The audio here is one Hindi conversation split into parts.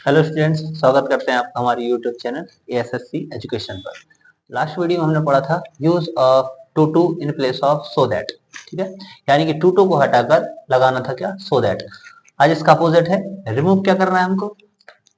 हेलो स्टूडेंट्स, स्वागत करते हैं आपका हमारे यूट्यूब चैनल एएसएससी एजुकेशन पर। लास्ट वीडियो में हमने पढ़ा था use of too to in place of so that. ठीक है, यानी कि टू टू को हटाकर लगाना था क्या, सो दैट। आज इसका अपोजिट है, रिमूव क्या करना है हमको,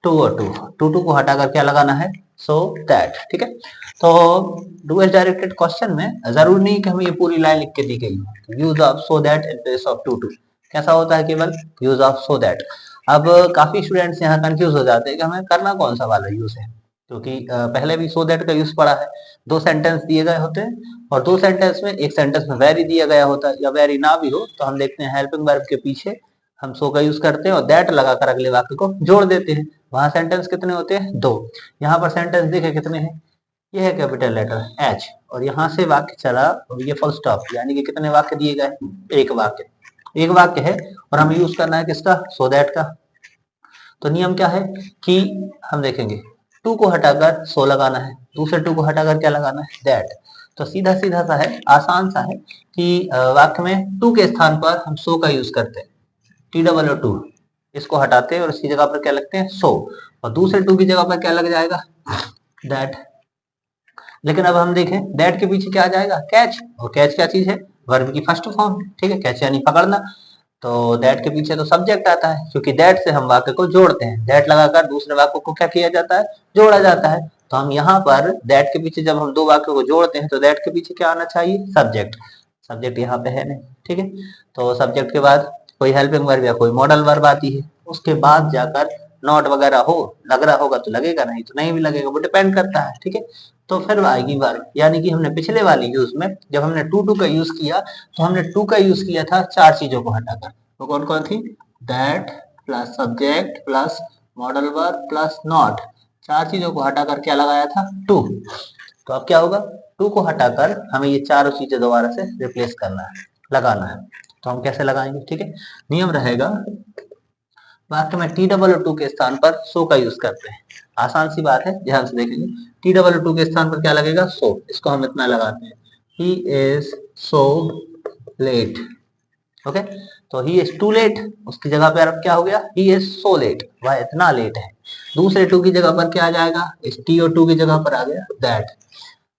टू और टू टू को हटाकर क्या लगाना है, सो दैट। ठीक है, तो डू एज डायरेक्टेड क्वेश्चन में जरूरी नहीं कि हमें ये पूरी लाइन लिख के दी गई हो। Use of so that in place of too to कैसा होता है, केवल यूज ऑफ सो दैट। अब काफी स्टूडेंट्स यहाँ कंफ्यूज हो जाते हैं कि हमें करना कौन सा वाला यूज है, क्योंकि पहले भी सो दैट का यूज पड़ा है। दो सेंटेंस दिए गए होते हैं और दो सेंटेंस में एक सेंटेंस में वेरी दिया गया होता है, या वेरी ना भी हो तो हम देखते हैं हेल्पिंग वर्ब के पीछे हम सो का यूज करते हैं और दैट लगाकर अगले वाक्य को जोड़ देते हैं। वहां सेंटेंस कितने होते हैं, दो। यहाँ पर सेंटेंस देखे कितने हैं, ये है कैपिटल लेटर एच, और यहाँ से वाक्य चला और ये फुल स्टॉप, यानी कि कितने वाक्य दिए गए, एक वाक्य। एक वाक्य है और हमें यूज करना है किसका, सो दैट का। तो नियम क्या है कि हम देखेंगे टू को हटाकर सो लगाना है, दूसरे टू को हटाकर क्या लगाना है, दैट। तो सीधा सीधा सा है, आसान सा है कि वाक्य में टू के स्थान पर हम सो का यूज करते हैं, टी डबल टू, इसको हटाते हैं और इसकी जगह पर क्या लगते हैं, सो, और दूसरे टू की जगह पर क्या लग जाएगा, दैट। लेकिन अब हम देखें दैट के पीछे क्या आ जाएगा, कैच, और कैच क्या चीज है, वर्ब की फर्स्ट फॉर्म। ठीक है, कैच यानी पकड़ना। तो दैट के पीछे तो सब्जेक्ट आता है, क्योंकि दैट से हम वाक्य को जोड़ते हैं, दैट लगाकर दूसरे वाक्य को क्या किया जाता है, जोड़ा जाता है। तो हम यहाँ पर दैट के पीछे जब हम दो वाक्यों को जोड़ते हैं तो दैट के पीछे क्या आना चाहिए, सब्जेक्ट। सब्जेक्ट यहाँ पे है नहीं। ठीक है, तो सब्जेक्ट के बाद कोई हेल्पिंग वर्ब या कोई मॉडल वर्ब आती है, उसके बाद जाकर नॉट वगैरह हो, लग रहा होगा तो लगेगा, नहीं तो नहीं भी लगेगा, वो डिपेंड करता है। ठीक है, तो फिर आएगी वर्ब, यानी कि हमने पिछले वाली यूज में जब हमने टू टू का यूज किया तो हमने टू का यूज किया था चार चीजों को हटाकर। तो कौन कौन थी, that plus subject plus modal verb plus not, चार चीजों को हटाकर क्या लगाया था, टू। तो अब क्या होगा, टू को हटाकर हमें ये चारों चीजें दोबारा से रिप्लेस करना है, लगाना है। तो हम कैसे लगाएंगे, ठीक है, नियम रहेगा वाक्य में टी डबल टू के स्थान पर सो का यूज करते हैं। आसान सी बात है, ध्यान से देखेंगे, टी डबल टू के स्थान पर क्या लगेगा, सो। इसको हम इतना लगाते हैं, he is so let. Okay, तो ही इज टू लेट, उसकी जगह पर अब क्या हो गया, ही इज सो लेट, वह इतना लेट है। दूसरे टू की जगह पर क्या आ जाएगा, इस टी और टू की जगह पर आ गया दैट।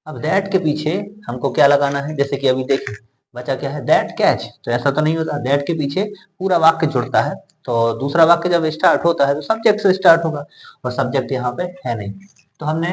अब दैट के पीछे हमको क्या लगाना है, जैसे कि अभी देखिए बचा क्या है, दैट कैच। तो ऐसा तो नहीं होता, दैट के पीछे पूरा वाक्य जुड़ता है, तो दूसरा वाक्य जब स्टार्ट होता है तो सब्जेक्ट से स्टार्ट होगा, और सब्जेक्ट यहाँ पे है नहीं। तो हमने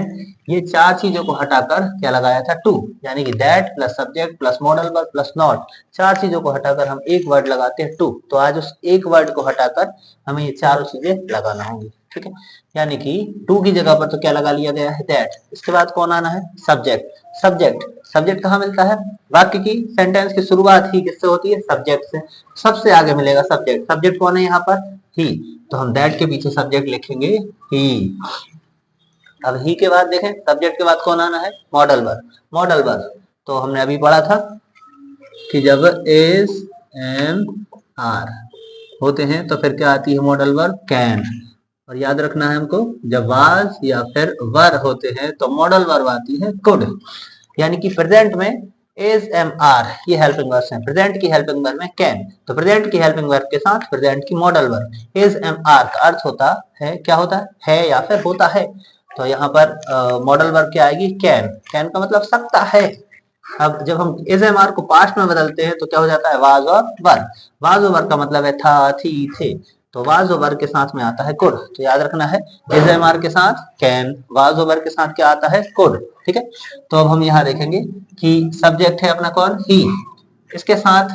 ये चार चीजों को हटाकर क्या लगाया था, टू, यानी कि that plus subject plus modal verb plus not, चार चीजों को हटाकर हम एक वर्ड लगाते हैं, टू। तो आज उस एक वर्ड को हटाकर हमें ये चारों चीजें लगाना होंगी। ठीक है, यानी कि टू की जगह पर तो क्या लगा लिया गया है, दैट। इसके बाद कौन आना है, सब्जेक्ट। सब्जेक्ट, सब्जेक्ट कहाँ मिलता है, वाक्य की, सेंटेंस की शुरुआत ही किससे होती है, सब्जेक्ट से। सबसे आगे मिलेगा सब्जेक्ट। सब्जेक्ट कौन है यहाँ पर, ही। तो हम दैट के पीछे सब्जेक्ट लिखेंगे, ही। अब ही के बाद देखें, सब्जेक्ट के बाद कौन आना है, मॉडल वर्ब। मॉडल वर्ब तो हमने अभी पढ़ा था कि जब एस एम आर होते हैं तो फिर क्या आती है, मॉडल वर्ब कैन। और याद रखना है हमको, जब वाज या फिर वर होते हैं तो मॉडल वर्ब आती है कुड। यानी कि प्रेजेंट में एज एम आर ये हेल्पिंग वर्ब्स हैं, प्रेजेंट की हेल्पिंग वर्ब में कैन, तो प्रेजेंट की हेल्पिंग वर्ब के साथ प्रेजेंट की modal verb. Is am are का अर्थ होता है, क्या होता है या फिर होता है। तो यहाँ पर मॉडल वर्ब क्या आएगी, कैन। कैन का मतलब सकता है। अब जब हम एज एम आर को पास्ट में बदलते हैं तो क्या हो जाता है, वाज और वर। वाज और वर का मतलब है था, थी, थे। तो वाज और वर के साथ में आता है कुड। तो याद रखना है, एज एम आर के साथ कैन, वाज और वर के साथ क्या आता है, कुड। ठीक है, तो अब हम यहाँ देखेंगे कि सब्जेक्ट है अपना कौन, ही। इसके साथ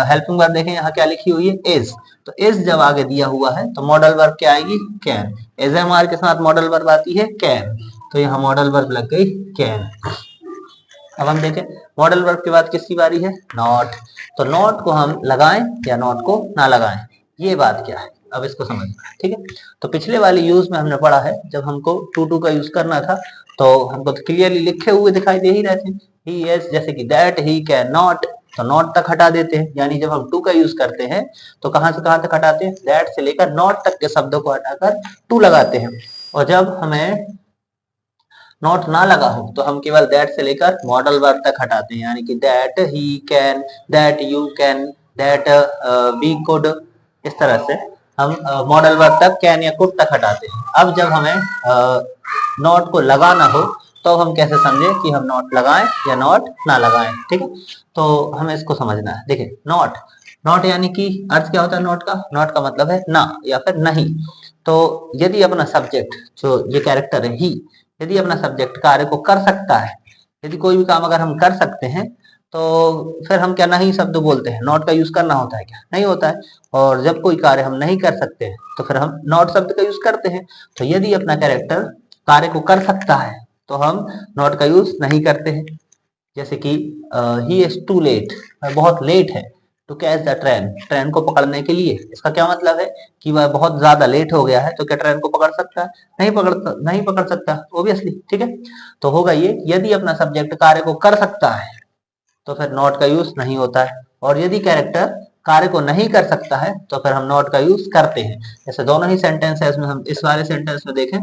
हेल्पिंग वर्ब देखें, यहाँ क्या लिखी हुई है, इज। तो इज जब आगे दिया हुआ है तो मॉडल वर्ब क्या आएगी, कैन। एज एम आर के साथ मॉडल वर्ब आती है कैन, तो यहाँ मॉडल वर्ब लग गई कैन। अब हम देखें मॉडल वर्ब के बाद किसकी बारी है, नॉट। तो नॉट को हम लगाएं या नॉट को ना लगाएं, ये बात क्या है, अब इसको समझना है। ठीक है, तो पिछले वाली यूज में हमने पढ़ा है, जब हमको टू टू का यूज करना था तो हमको तो क्लियरली लिखे हुए दिखाई दे ही रहे थे, ही इज, जैसे कि दैट, ही कैन नॉट, तो नॉट तक हटा देते हैं। यानी जब हम टू का यूज करते हैं तो कहां से कहां तक हटाते हैं, दैट से लेकर नॉट तक के शब्दों को हटाकर टू लगाते हैं। और जब हमें नॉट ना लगा हो तो हम केवल दैट से लेकर मॉडल वर्ब तक हटाते हैं, यानी कि that he can, that you can, that we could, इस तरह से हम मॉडल वर्ब तक कैन या कुड तक हटाते हैं। अब जब हमें नॉट को लगाना हो तो हम कैसे समझे कि हम नॉट लगाएं या नॉट ना लगाएं, ठीक है। तो हमें इसको समझना है। देखिए नॉट, नॉट यानी कि अर्थ क्या होता है नॉट का? नॉट का मतलब है ना या फिर नहीं। तो यदि अपना सब्जेक्ट, जो ये कैरेक्टर है ही, यदि अपना सब्जेक्ट कार्य को कर सकता है, यदि कोई भी काम अगर हम कर सकते हैं तो फिर हम क्या नहीं शब्द बोलते हैं? नॉट का यूज करना होता है क्या? नहीं होता है। और जब कोई कार्य हम नहीं कर सकते हैं तो फिर हम नॉट शब्द का यूज करते हैं। तो यदि अपना कैरेक्टर कार्य को कर सकता है तो हम नॉट का यूज नहीं करते हैं। जैसे कि ही इज टू लेट, बहुत लेट है, to catch the train, train को पकड़ने के लिए। इसका क्या मतलब है कि वह बहुत ज्यादा लेट हो गया है, तो क्या ट्रेन को पकड़ सकता है? नहीं पकड़ सकता ऑब्वियसली, ठीक है। तो होगा ये, यदि अपना सब्जेक्ट कार्य को कर सकता है तो फिर नॉट का यूज नहीं होता है, और यदि कैरेक्टर कार्य को नहीं कर सकता है तो फिर हम नॉट का यूज करते हैं। जैसे दोनों ही सेंटेंस है, इसमें हम इस वाले सेंटेंस में देखें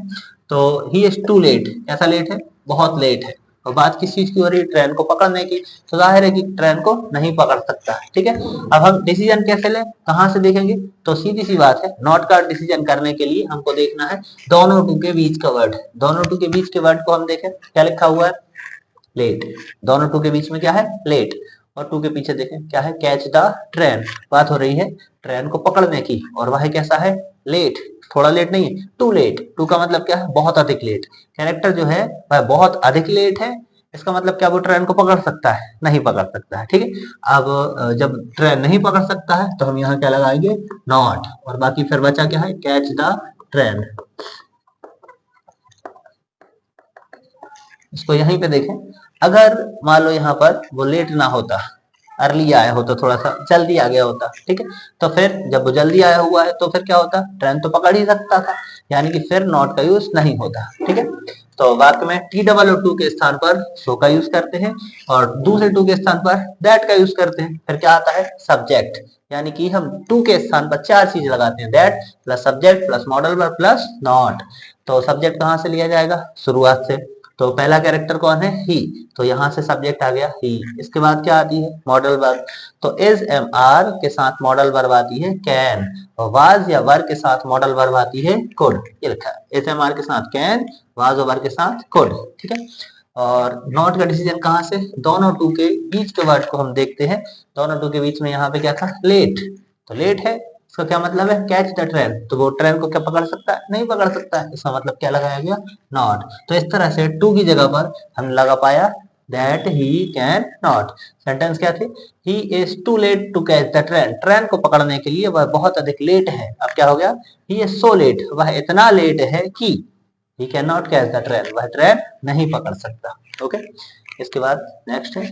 तो ही इज टू लेट, कैसा लेट है? बहुत लेट है। और बात किस चीज की हो रही है? ट्रेन को पकड़ने की। तो जाहिर है कि ट्रेन को नहीं पकड़ सकता है, ठीक है। अब हम डिसीजन कैसे लें, कहां से देखेंगे? तो सीधी सी बात है, नॉट का डिसीजन करने के लिए हमको देखना है दोनों टू के बीच का वर्ड। दोनों टू के बीच के वर्ड को हम देखें, क्या लिखा हुआ है? लेट। दोनों टू के बीच में क्या है? लेट। और टू के पीछे देखें क्या है? Catch the train. बात हो रही है ट्रेन को पकड़ने की, और वह कैसा है? लेट। थोड़ा लेट नहीं है, टू लेट। टू का मतलब क्या है? बहुत अधिक लेट। कैरेक्टर जो है वह बहुत अधिक लेट है, इसका मतलब क्या? वो ट्रेन को पकड़ सकता है? नहीं पकड़ सकता है, ठीक है। अब जब ट्रेन नहीं पकड़ सकता है तो हम यहाँ क्या लगाएंगे? नॉट। और बाकी फिर बचा क्या है? Catch the train. इसको यहीं पे देखें, अगर मान लो यहाँ पर वो लेट ना होता, अर्ली आया होता, थोड़ा सा जल्दी आ गया होता, ठीक है, तो फिर जब वो जल्दी आया हुआ है तो फिर क्या होता? ट्रेन तो पकड़ ही सकता था, यानी कि फिर नॉट का यूज नहीं होता, ठीक है। तो वाक्य में टी डबल और टू के स्थान पर सो का यूज करते हैं, और दूसरे टू के स्थान पर दैट का यूज करते हैं। फिर क्या आता है? सब्जेक्ट, यानी कि हम टू के स्थान पर चार चीज लगाते हैं, that plus subject plus modal verb plus not. तो सब्जेक्ट कहाँ से लिया जाएगा? शुरुआत से। तो पहला कैरेक्टर कौन है? ही, तो यहां से सब्जेक्ट आ गया ही। इसके बाद क्या आती है? Modal verb. तो इज एम आर के साथ मॉडल वर्ब आती है कैन, और वाज या वर के साथ मॉडल वर्ब आती है कुड। ये लिखा है, इज एम आर के साथ कैन, वाज और वर के साथ कुड, ठीक है। और नॉट का डिसीजन कहां से? दोनों टू के बीच के वर्ड को हम देखते हैं। दोनों टू के बीच में यहाँ पे क्या था? लेट। तो लेट है, इसका क्या मतलब है? Catch the train. तो वो ट्रेन को क्या पकड़ सकता है? नहीं पकड़ सकता है, इसका मतलब क्या लगाया गया? नॉट। तो इस तरह से टू की जगह पर हम लगा पाया that he can not. Sentence क्या थे? He is too late to catch the train, train को पकड़ने के लिए वह बहुत अधिक लेट है। अब क्या हो गया? ही इज सो लेट, वह इतना लेट है कि ही can not catch the train, वह ट्रेन नहीं पकड़ सकता। ओके, इसके बाद नेक्स्ट है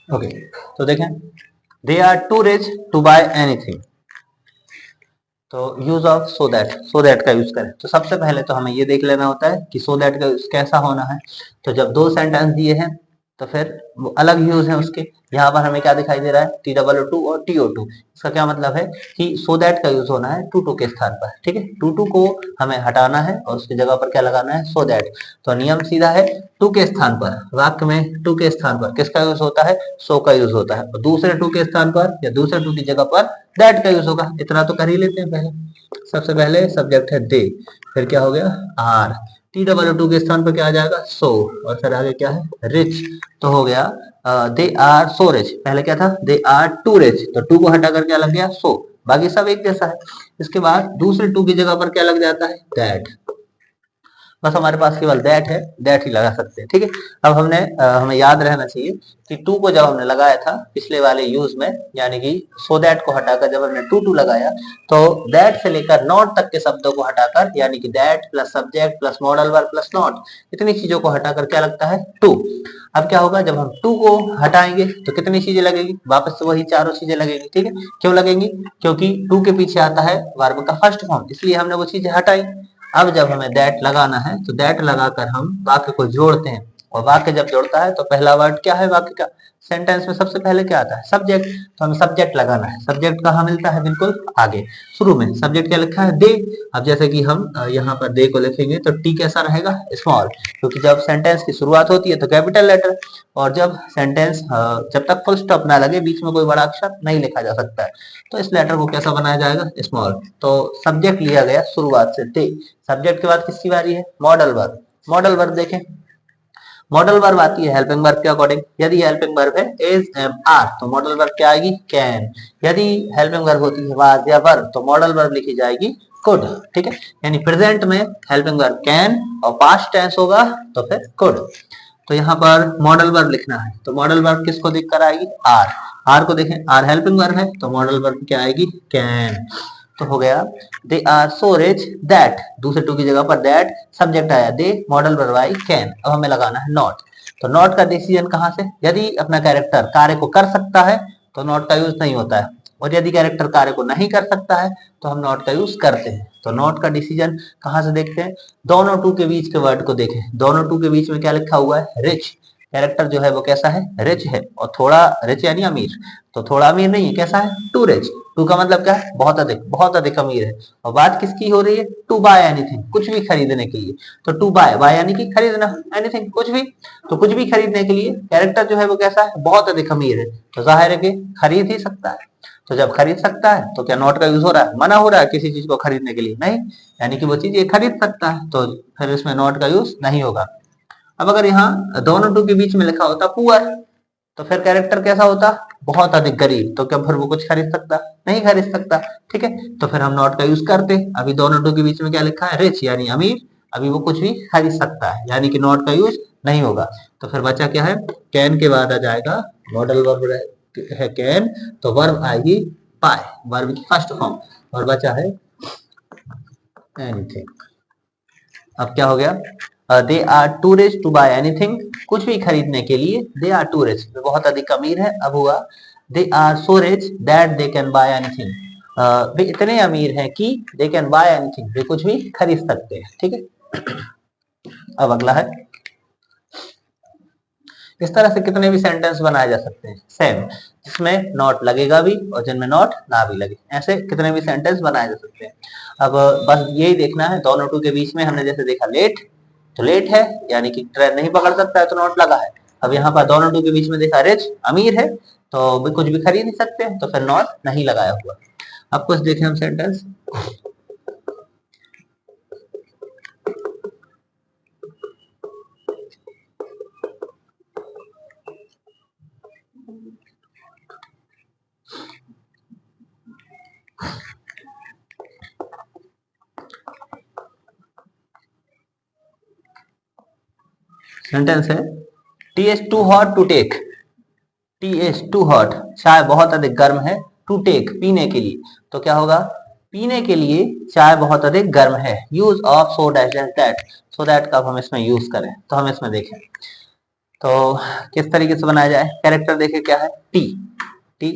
ओके। तो देखें, they are too rich to buy anything. तो यूज ऑफ सो दैट का यूज करें तो सबसे पहले तो हमें ये देख लेना होता है कि सो दैट का यूज कैसा होना है। तो जब दो सेंटेंस दिए हैं तो फिर वो अलग यूज है उसके। यहाँ पर हमें क्या दिखाई दे रहा है? टी डबल ओ टू और टी ओ टू। इसका क्या मतलब है कि सो दैट का यूज होना है टू टू के स्थान पर, ठीक है। टू टू को हमें हटाना है और उसकी जगह पर क्या लगाना है? So that. तो नियम सीधा है, टू के स्थान पर, वाक्य में टू के स्थान पर किसका यूज होता है? सो का यूज होता है। और दूसरे टू के स्थान पर या दूसरे टू की जगह पर दैट का यूज होगा। इतना तो कर ही लेते हैं पहले। सबसे पहले सब्जेक्ट है दे, फिर क्या हो गया? आर। टी डबल टू के स्थान पर क्या आ जाएगा? सो, और फिर आगे क्या है? रिच। तो हो गया दे आर सो रिच। पहले क्या था? दे आर टू रिच, तो टू को हटाकर क्या लग गया? सो। बाकी सब एक जैसा है। इसके बाद दूसरे टू की जगह पर क्या लग जाता है? दैट। बस हमारे पास केवल दैट है, दैट ही लगा सकते हैं, ठीक है। अब हमें याद रहना चाहिए कि टू को जब हमने लगाया था पिछले वाले यूज में, यानी कि सो दैट को हटाकर जब हमने टू टू लगाया, तो दैट से लेकर नॉट तक के शब्दों को हटाकर, यानी कि that plus subject plus modal verb plus not, इतनी चीजों को हटाकर क्या लगता है? टू। अब क्या होगा? जब हम टू को हटाएंगे तो कितनी चीजें लगेगी? वापस से वही चारों चीजें लगेगी, ठीक है। क्यों लगेंगी? क्योंकि टू के पीछे आता है वर्ब का फर्स्ट फॉर्म, इसलिए हमने वो चीजें हटाई। अब जब हमें दैट लगाना है तो दैट लगाकर हम वाक्य को जोड़ते हैं, और वाक्य जब जुड़ता है तो पहला वर्ड क्या है वाक्य का, सेंटेंस में सबसे पहले क्या आता है, सब्जेक्ट। तो हमें सब्जेक्ट लगाना है। सब्जेक्ट कहाँ मिलता है, बिल्कुल आगे शुरू में। सब्जेक्ट क्या लिखा है, दे। अब जैसे कि हम यहाँ पर दे को लिखेंगे तो टी कैसा रहेगा, स्मॉल, क्योंकि जब सेंटेंस की शुरुआत होती है तो कैपिटल लेटर, और जब सेंटेंस जब तक फुल स्टॉप ना लगे बीच में कोई बड़ा अक्षर नहीं लिखा जा सकता है, तो इस लेटर को कैसा बनाया जाएगा, स्मॉल। तो सब्जेक्ट लिया गया शुरुआत से दे। सब्जेक्ट के बाद किसकी बारी है, मॉडल वर्ब। मॉडल वर्ब देखें, मॉडल वर्ब आती है हेल्पिंग वर्ब के अकॉर्डिंग। यदि हेल्पिंग वर्ब है इज, एम, आर, तो मॉडल वर्ब क्या आएगी, कैन। यदि हेल्पिंग वर्ब होती है वाज या वर, तो मॉडल वर्ब लिखी जाएगी कुड। ठीक है, यानी प्रेजेंट में हेल्पिंग वर्ब कैन और पास्ट टेंस होगा तो फिर कुड। तो यहाँ पर मॉडल वर्ब लिखना है, तो मॉडल वर्ब किसको देखकर आएगी, आर। आर को देखें, आर हेल्पिंग वर्ब है तो मॉडल वर्ब क्या आएगी, कैन। तो हो गया they are so rich that, दूसरे टू की जगह पर दैट सब्जेक्ट आया, they modal verb I can. अब हमें लगाना है नॉट। तो नॉट का डिसीजन कहाँ से, यदि अपना कैरेक्टर कार्य को कर सकता है तो नॉट का यूज नहीं होता है, और यदि कैरेक्टर कार्य को नहीं कर सकता है तो हम नॉट का यूज करते हैं। तो नॉट का डिसीजन कहाँ से देखते हैं, दोनों टू के बीच के वर्ड को देखें। दोनों टू के बीच में क्या लिखा हुआ है, रिच। कैरेक्टर जो है वो कैसा है, रिच है, और थोड़ा रिच यानी अमीर, तो थोड़ा अमीर नहीं है, कैसा है, टू रिच। टू का मतलब क्या है, बहुत अधिक अमीर है। और बात किसकी हो रही है, टू बाय एनीथिंग, कुछ भी खरीदने के लिए। तो टू बाय, बाय यानी कि खरीदना, एनीथिंग कुछ भी, तो कुछ भी खरीदने के लिए कैरेक्टर जो है वो कैसा है, बहुत अधिक अमीर है, तो जाहिर है कि खरीद ही सकता है। तो जब खरीद सकता है तो क्या नॉट का यूज हो रहा है, मना हो रहा है किसी चीज को खरीदने के लिए, नहीं, यानी कि वो चीज ये खरीद सकता है, तो फिर इसमें नॉट का यूज नहीं होगा। अब अगर यहाँ दोनों टू के बीच में लिखा होता पुअर, तो फिर कैरेक्टर कैसा होता, बहुत अधिक गरीब, तो क्या फिर वो कुछ खरीद सकता, नहीं खरीद सकता। ठीक है, तो फिर हम नॉट का यूज करते। अभी दोनों टू के बीच में क्या लिखा है, रिच यानी अमीर, अभी वो कुछ भी खरीद सकता है, यानी कि नॉट का यूज नहीं होगा। तो फिर बचा क्या है, कैन के बाद आ जाएगा मॉडल वर्ब है कैन, तो वर्ब आएगी बाय, वर्ब की फर्स्ट फॉर्म, और बचा है एनीथिंग। अब क्या हो गया, they are too rich to buy anything, कुछ भी खरीदने के लिए, दे आर टू रिच, बहुत अधिक अमीर है। अब हुआ they are so rich that they can buy anything, वे इतने अमीर हैं कि दे कैन बाय एनीथिंग, वे कुछ भी खरीद सकते हैं। ठीक है, अब अगला है, इस तरह से कितने भी सेंटेंस बनाए जा सकते हैं सेम, जिसमें नॉट लगेगा भी और जिनमें नॉट ना भी लगे, ऐसे कितने भी सेंटेंस बनाए जा सकते हैं। अब बस यही देखना है, दोनों टू के बीच में हमने जैसे देखा लेट, तो लेट है यानी कि ट्रेन नहीं पकड़ सकता है तो नॉट लगा है। अब यहाँ पर दोनों टू के बीच में देखा रिच अमीर है, तो भी कुछ भी खरीद नहीं सकते हैं, तो फिर नॉट नहीं लगाया हुआ। अब कुछ देखें हम सेंटेंस, सेंटेंस है tea is too hot to take, tea is too hot, चाय बहुत अधिक गर्म है, टू टेक पीने के लिए, तो क्या होगा, पीने के लिए चाय बहुत अधिक गर्म है। Use of so dash dash that, so that का हम इसमें यूज करें, तो हम इसमें देखें तो किस तरीके से बनाया जाए। कैरेक्टर देखे क्या है, टी, टी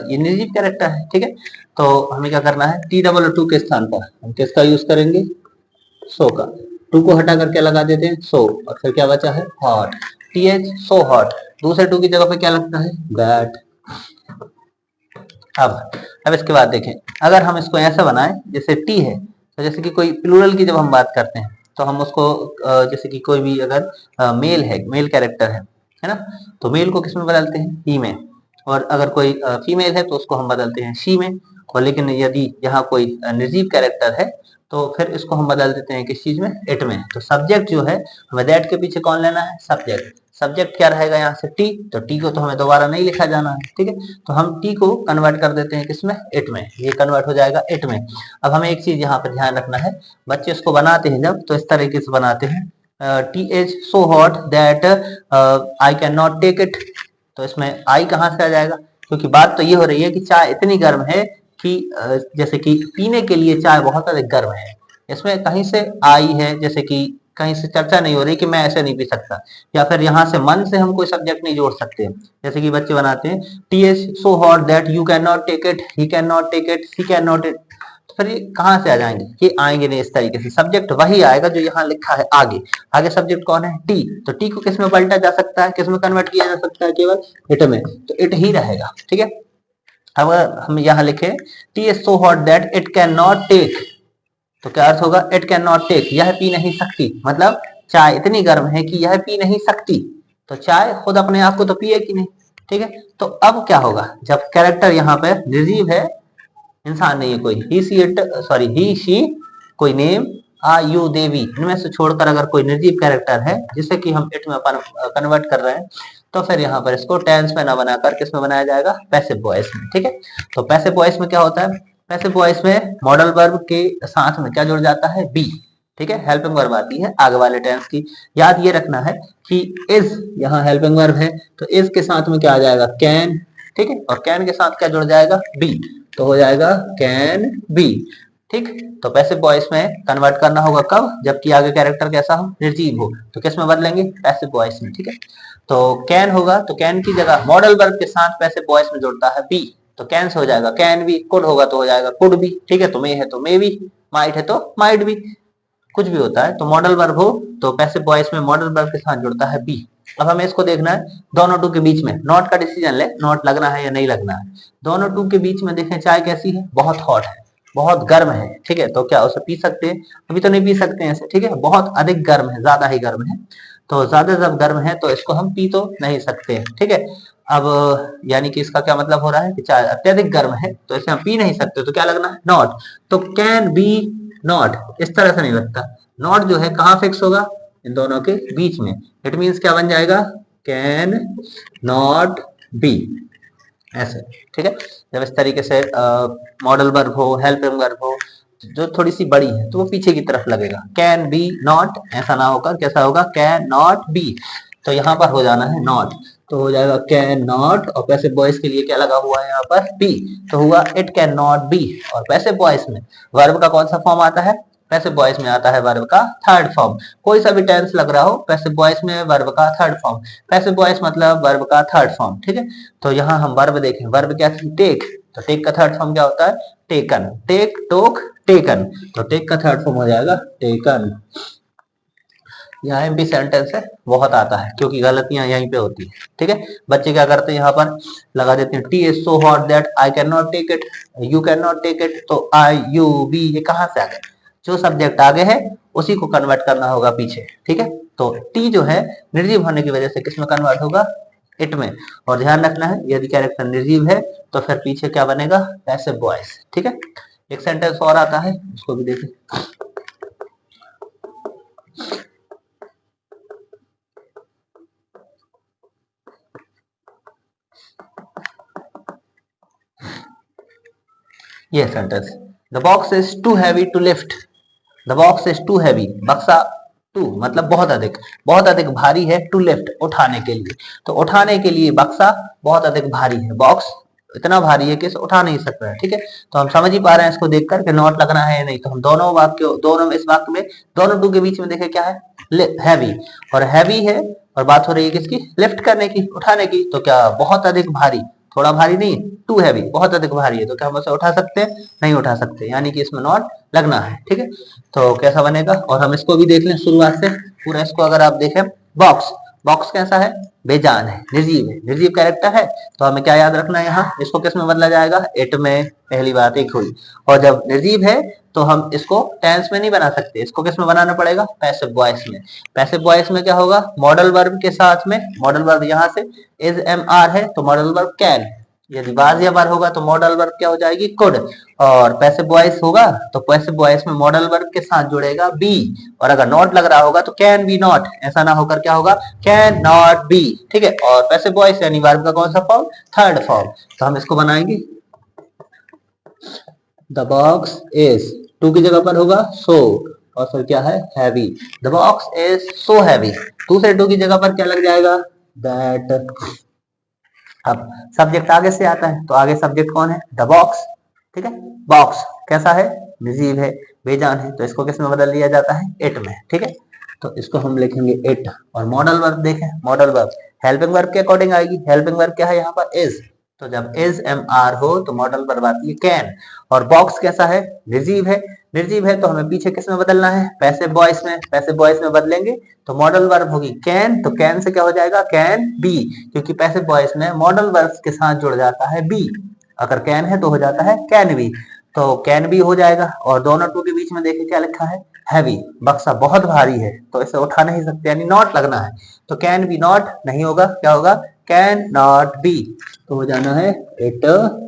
ये निर्जीव कैरेक्टर है। ठीक है, तो हमें क्या करना है, टी डबल टू के स्थान पर हम किसका यूज करेंगे, सो का। टू को हटा कर क्या लगा देते हैं, सो, और फिर क्या बचा है, hot, T H so hot. दूसरे टू की जगह पे क्या लगता है, दैट। अब इसके बाद देखें, अगर हम इसको ऐसा बनाएं जैसे टी है, तो जैसे कि कोई प्लूरल की जब हम बात करते हैं तो हम उसको जैसे कि कोई भी अगर मेल है, मेल कैरेक्टर है ना, तो मेल को किस में बदलते हैं, ही में, और अगर कोई फीमेल है तो उसको हम बदलते हैं शी में। और लेकिन यदि यहाँ कोई निर्जीव कैरेक्टर है तो फिर इसको हम बदल देते हैं किस चीज में, इट में। तो सब्जेक्ट जो है हमें दैट के पीछे कौन लेना है, सब्जेक्ट। सब्जेक्ट क्या रहेगा यहाँ से, टी, तो टी को तो हमें दोबारा नहीं लिखा जाना है। ठीक है, तो हम टी को कन्वर्ट कर देते हैं किसमें, इट में, ये कन्वर्ट हो जाएगा इट में। अब हमें एक चीज यहाँ पर ध्यान रखना है, बच्चे इसको बनाते हैं जब तो इस तरीके से बनाते हैं, tea is so hot that I can not take it, तो इसमें आई कहाँ से आ जाएगा, क्योंकि बात तो ये हो रही है कि चाय इतनी गर्म है कि जैसे कि पीने के लिए चाय बहुत अधिक गर्म है, इसमें कहीं से आई है, जैसे कि कहीं से चर्चा नहीं हो रही कि मैं ऐसे नहीं पी सकता, या फिर यहाँ से मन से हम कोई सब्जेक्ट नहीं जोड़ सकते। जैसे कि बच्चे बनाते हैं tea is so hot that you can not take it, he can not take it, she can not it, तो फिर ये कहाँ से आ जाएंगे, ये आएंगे नहीं इस तरीके से, सब्जेक्ट वही आएगा जो यहाँ लिखा है आगे। आगे सब्जेक्ट कौन है, टी, तो टी को किस में पलटा जा सकता है, किस में कन्वर्ट किया जा सकता है, केवल इट में, तो इट ही रहेगा। ठीक है, अब हम यहाँ लिखे tea is so hot that it can not take, तो क्या अर्थ होगा, इट कैन नॉट टेक, यह पी नहीं सकती, मतलब चाय इतनी गर्म है कि यह पी नहीं सकती, तो चाय खुद अपने आप को तो पिए कि नहीं। ठीक है, तो अब क्या होगा, जब कैरेक्टर यहाँ पे निर्जीव है, इंसान नहीं है कोई, he she it sorry he she कोई नेम, आ यू देवी, इनमें से छोड़कर अगर कोई निर्जीव कैरेक्टर है जिसे कि हम इट में कन्वर्ट कर रहे हैं, तो फिर यहाँ पर इसको टेंस में ना बनाकर किस में बनाया जाएगा, पैसिव वॉइस में। ठीक है, तो पैसिव वॉइस में क्या होता है, पैसिव वॉइस में मॉडल वर्ब के साथ में क्या जुड़ जाता है, बी। ठीक है, हेल्पिंग वर्ब आती है आगे वाले टेंस की। याद ये रखना है कि इज यहाँ हेल्पिंग वर्ब है, तो इज के साथ में क्या आ जाएगा, कैन। ठीक है, और कैन के साथ क्या जुड़ जाएगा, बी, तो हो जाएगा कैन बी। ठीक, तो पैसिव वॉइस में कन्वर्ट करना होगा कब, जबकि आगे कैरेक्टर कैसा हो, निर्जीव हो, तो किस में बदलेंगे, पैसिव वॉइस में। ठीक है, तो कैन होगा तो कैन की जगह मॉडल वर्ब के साथ पैसिव वॉइस में जुड़ता है बी, तो कैन से हो जाएगा कैन बी, कुड होगा तो हो जाएगा कुड बी। ठीक है, तो मे है तो मे बी, माइट है तो माइट बी, कुछ भी होता है, तो मॉडल वर्ब हो तो पैसिव वॉइस में मॉडल वर्ब के साथ जुड़ता है बी। अब हमें इसको देखना है दोनों टू के बीच में, नॉट का डिसीजन ले, नॉट लगना है या नहीं लगना है। दोनों टू के बीच में देखें, चाय कैसी है, बहुत हॉट है, बहुत गर्म है। ठीक है, तो क्या उसे पी सकते हैं, अभी तो नहीं पी सकते हैं ऐसे। ठीक है, बहुत अधिक गर्म है, ज्यादा ही गर्म है, तो ज्यादा जब गर्म है तो इसको हम पी तो नहीं सकते। ठीक है, अब यानी कि इसका क्या मतलब हो रहा है कि चाय अत्यधिक गर्म है तो इसे हम पी नहीं सकते, तो क्या लगना है, नॉट, तो कैन बी नॉट, इस तरह से नहीं लगता, नॉट जो है कहाँ फिक्स होगा, इन दोनों के बीच में। इट मीन्स क्या बन जाएगा, कैन नॉट बी, ऐसे। ठीक है, जब इस तरीके से मॉडल वर्ब हो, हेल्पिंग वर्ब हो जो थोड़ी सी बड़ी है तो वो पीछे की तरफ लगेगा, कैन बी नॉट, ऐसा ना होकर कैसा होगा, कैन नॉट बी, तो यहाँ पर हो जाना है नॉट, तो हो जाएगा कैन नॉट, और पैसिव वॉइस के लिए क्या लगा हुआ है यहाँ पर, बी, तो हुआ इट कैन नॉट बी। और पैसिव वॉइस में वर्ब का कौन सा फॉर्म आता है, पैसिव वॉइस में आता है वर्ब का थर्ड फॉर्म। कोई सा भी टेंस लग रहा हो, पैसिव वॉइस में वर्ब का थर्ड फॉर्म, पैसिव वॉइस मतलब वर्ब का थर्ड फॉर्म। ठीक है, तो यहाँ हम वर्ब देखें, वर्ब क्या थी, टेक, तो टेक का थर्ड फॉर्म क्या होता है, टेकन, टेक टोक टेकन, तो टेक का थर्ड फॉर्म हो जाएगा टेकन। यहाँ एमपी सेंटेंस है, बहुत आता है क्योंकि गलतियां यहीं पे होती है। ठीक है, बच्चे क्या करते हैं, यहाँ पर लगा देते हैं tea is so hot that I can not take it, you can not take it, तो आई यू वी ये कहाँ से आ गए, जो सब्जेक्ट आगे है उसी को कन्वर्ट करना होगा पीछे। ठीक है, तो टी जो है निर्जीव होने की वजह से किस में कन्वर्ट होगा, इट में। और ध्यान रखना है यदि कैरेक्टर निर्जीव है तो फिर पीछे क्या बनेगा, पैसिव वॉइस। ठीक है, एक सेंटेंस और आता है उसको भी देखें, ये sentence, the box is too heavy to lift, the box is too heavy, बक्सा टू मतलब बहुत अधिक भारी है, टू लिफ्ट उठाने के लिए, तो उठाने के लिए बक्सा बहुत अधिक भारी है, बॉक्स इतना भारी है कि इसे उठा नहीं सकता है। ठीक है, तो हम समझ ही पा रहे हैं इसको देखकर कि नॉट लगना है या नहीं, तो हम दोनों वाक्य, दोनों इस वाक्य में दोनों टू के बीच में देखे क्या है, हैवी, और हैवी है और बात हो रही है किसकी, लिफ्ट करने की, उठाने की, तो क्या बहुत अधिक भारी, थोड़ा भारी नहीं, टू हैवी बहुत अधिक भारी है, तो क्या हम उसे उठा सकते हैं, नहीं उठा सकते, यानी कि इसमें नॉट लगना है। ठीक है, तो कैसा बनेगा, और हम इसको भी देख लें शुरुआत से पूरा, इसको अगर आप देखें, बॉक्स, बॉक्स कैसा है, बेजान है, निर्जीव है, निर्जीव कैरेक्टर है, तो हमें क्या याद रखना है, यहाँ इसको किस में बदला जाएगा, इट में, पहली बात एक हुई। और जब निर्जीव है तो हम इसको टेंस में नहीं बना सकते, इसको किस में बनाना पड़ेगा, पैसिव वॉइस में। पैसिव वॉइस में क्या होगा, मॉडल वर्ब के साथ में, मॉडल वर्ब यहाँ से इज एम आर है तो मॉडल वर्ब कैन, यदि वाज या वर होगा तो मॉडल वर्ब क्या हो जाएगी, कुड, और पैसिव वॉइस होगा तो पैसिव वॉइस में मॉडल वर्ब के साथ जुड़ेगा बी, और अगर नॉट लग रहा होगा तो कैन बी नॉट, ऐसा ना होकर क्या होगा, कैन नॉट बी। ठीक है, और पैसिव वॉइस यानी वर्ब का कौन सा फॉर्म, थर्ड फॉर्म, तो हम इसको बनाएंगे, द बॉक्स इज, टू की जगह पर होगा सो, और फिर क्या है, heavy, the box is so heavy, दूसरे टू की जगह पर क्या लग जाएगा, दैट। अब सब्जेक्ट आगे से आता है तो आगे सब्जेक्ट कौन है, द बॉक्स। ठीक है, बॉक्स कैसा है, निर्जीव है, बेजान है, तो इसको किस में बदल दिया जाता है, इट में। ठीक है, तो इसको हम लिखेंगे इट, और मॉडल वर्ब देखें, मॉडल वर्ब हेल्पिंग वर्ब के अकॉर्डिंग आएगी, हेल्पिंग वर्ब क्या है यहाँ पर, इज, तो जब इज एम आर हो तो मॉडल वर्ब आती है कैन। और बॉक्स कैसा है? निर्जीव है। निर्जीव है तो हमें पीछे किस में बदलना है? पैसिव वॉइस में। पैसिव वॉइस में बदलेंगे तो मॉडल वर्ब होगी कैन, तो कैन से क्या हो जाएगा? कैन बी, क्योंकि पैसिव वॉइस में मॉडल वर्ब के साथ जुड़ जाता है बी। अगर कैन है तो हो जाता है कैन बी, तो कैन बी हो जाएगा। और दोनों टू के बीच में देखिए क्या लिखा है? हैवी। बक्सा बहुत भारी है तो इसे उठा नहीं सकते, यानी नॉट लगना है। तो कैन बी नॉट नहीं होगा, क्या होगा? Can not be. तो हो जाना है it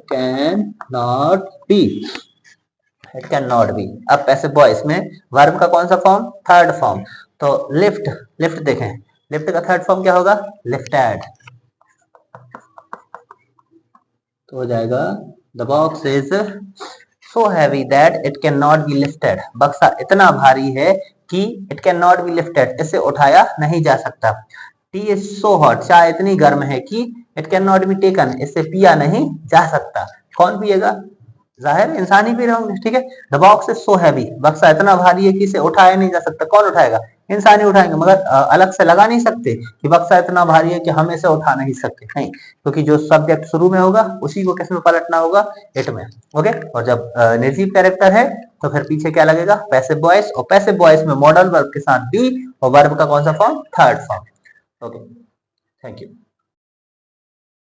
can not be. It can not be. अब पैसिव वॉइस में वर्ब का कौन सा फॉर्म? Third form. तो लिफ्ट, लिफ्ट देखें, लिफ्ट का थर्ड फॉर्म क्या होगा? लिफ्टेड। तो हो जाएगा the box is so heavy that it can not be lifted. बक्सा इतना भारी है कि it can not be lifted, इसे उठाया नहीं जा सकता। टी इज सो हॉट, चाय इतनी गर्म है कि it can not be taken, इसे पिया नहीं जा सकता। कौन पिएगा? जाहिर इंसान ही पी रहे होंगे, ठीक है। The box is so heavy, बक्सा इतना भारी है कि इसे उठाया नहीं जा सकता। कौन उठाएगा? इंसान ही उठाएंगे, मगर अलग से लगा नहीं सकते कि बक्सा इतना भारी है कि हम इसे उठा नहीं सकते, नहीं, क्योंकि जो सब्जेक्ट शुरू में होगा उसी को किस में पलटना होगा? इट में। ओके। और जब निर्जीव कैरेक्टर है तो फिर पीछे क्या लगेगा? पैसिव वॉइस, और पैसिव वॉइस में मॉडल वर्ब के साथ बी, और वर्ब का कौन सा form? Third form. Okay, thank you.